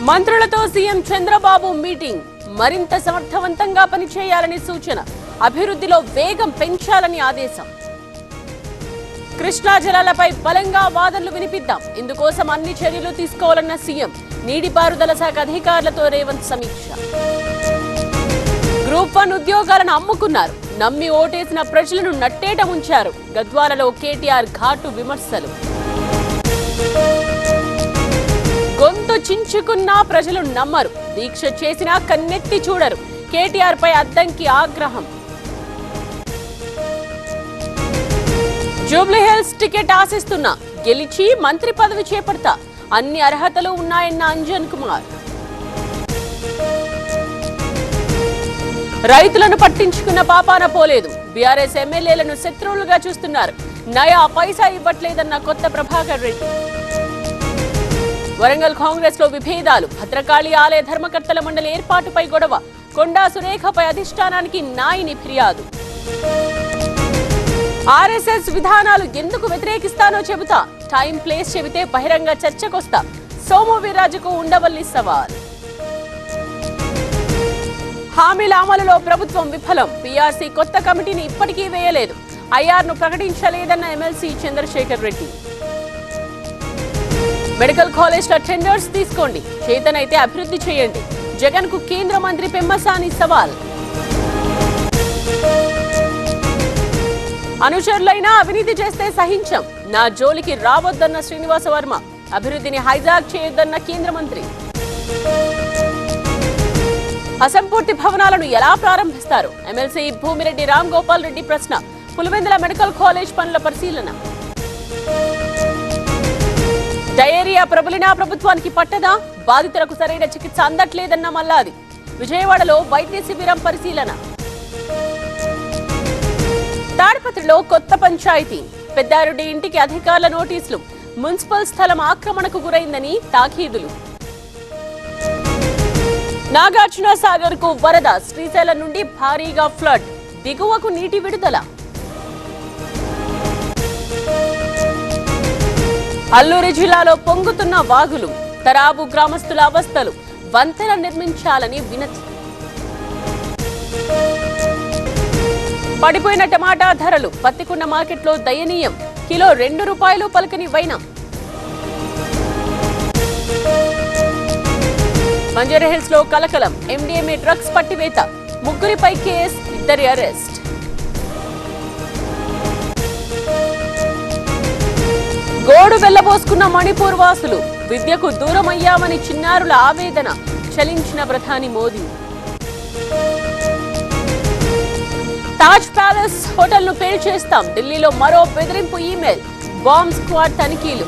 మంత్రులతో CM Chandrababu meeting. మరింత సమర్థవంతంగా పనిచేయాలని సూచన. అభివృద్ధిలో వేగం పెంచాలని ఆదేశం. కృష్ణా జలాలపై బలంగా వాదనలు వినిపిద్దాం. ఇందుకోసం అన్ని చర్యలు తీసుకోవాలన్న సీఎం. నీటిపారుదల శాఖ అధికారులతో రేవంత్ సమీక్ష. గ్రూప్ 1 ఉద్యోగాలను అమ్ముకున్నారు. నమ్మి ఓటేసిన ప్రజలను నట్టేట ఉంచారు. గద్వాలలో కేటీఆర్ ఘాటు విమర్శలు. గొంతు చించుకున్నా ప్రజలు నమ్మరు. దీక్ష చేసినా కన్నెత్తి చూడరు. కేటీఆర్ పై అద్దంకి ఆగ్రహం. జూబ్లీహిల్స్ టికెట్ ఆశిస్తున్నా. గెలిచి మంత్రి పదవి చేపడతా. అన్ని అర్హతలు ఉన్నాయన్న అంజన్ కుమార్. రైతులను పట్టించుకున్న పాపాన పోలేదు. బీఆర్ఎస్ ఎమ్మెల్యేలను శత్రువులుగా చూస్తున్నారు. నయా పైసా ఇవ్వట్లేదన్న కొత్త ప్రభాకర్ రెడ్డి. వరంగల్ కాంగ్రెస్ లో విభేదాలు. భద్రకాళి ఆలయ ధర్మకర్తల మండలి ఏర్పాటుపై గొడవ. కొండా సురేఖపై అధిష్టానానికి నాయని ఫిర్యాదు. ఆర్ఎస్ఎస్ విధానాలు ఎందుకు వ్యతిరేకిస్తానో చెబుతా. టైం ప్లేస్ చెబితే బహిరంగ చర్చకొస్తా. సోము వీర్రాజుకు ఉండవల్లి సవాల్. హామీల అమలులో ప్రభుత్వం విఫలం. పీఆర్సీ కొత్త కమిటీని ఇప్పటికీ వేయలేదు. ఐఆర్ను ప్రకటించలేదన్న ఎమ్మెల్సీ చంద్రశేఖర్ రెడ్డి. మెడికల్ కాలేజ్ల టెండర్స్ తీసుకోండి. చేతనైతే అభివృద్ధి చేయండి. జగన్ కు కేంద్ర మంత్రి పెమ్మసాని సవాల్. అనుచరులైనా అవినీతి చేస్తే సహించం. నా జోలికి రావద్దన్న శ్రీనివాస వర్మ. అభివృద్ధిని హైజాక్ చేయొద్దన్న కేంద్ర మంత్రి. అసంపూర్తి భవనాలను ఎలా ప్రారంభిస్తారు? ఎమ్మెల్సీ భూమిరెడ్డి రామ్ గోపాల్ రెడ్డి ప్రశ్న. పులివెందుల మెడికల్ కాలేజ్ పనుల పరిశీలన. డయేరియా ప్రబలినా ప్రభుత్వానికి పట్టదా? బాధితులకు సరైన చికిత్స అందట్లేదన్న మల్లాది. విజయవాడలో వైద్య శిబిరం పరిశీలన. తాడిపత్రిలో కొత్త పంచాయతీ. పెద్దారెడ్డి ఇంటికి అధికారుల నోటీసులు. మున్సిపల్ స్థలం ఆక్రమణకు గురైందని తాకీదులు. నాగార్జున సాగర్ కు వరద. శ్రీశైలం నుండి భారీగా ఫ్లడ్. దిగువకు నీటి విడుదల. అల్లూరి జిల్లాలో పొంగుతున్న వాగులు. తరాబు గ్రామస్తుల అవస్థలు. వంతెన నిర్మించాలని వినతి. పడిపోయిన టమాటా ధరలు. పత్తికొండ మార్కెట్లో దయనీయం. కిలో ₹2 పలకని వైనం. బంజారాహిల్స్ లో కలకలం. ఎండీఎంఏ డ్రగ్స్ పట్టివేత. ముగ్గురిపై కేసు. 2 అరెస్ట్. గోడు వెళ్లబోసుకున్న మణిపూర్ వాసులు. విద్యకు దూరమయ్యామని చిన్నారుల ఆవేదన. చలించిన ప్రధాని మోదీ. తాజ్ ప్యాలెస్ హోటల్ ను పేల్చేస్తాం. ఢిల్లీలో మరో బెదిరింపు ఈమెయిల్. బాంబ్ స్క్వాడ్ తనిఖీలు.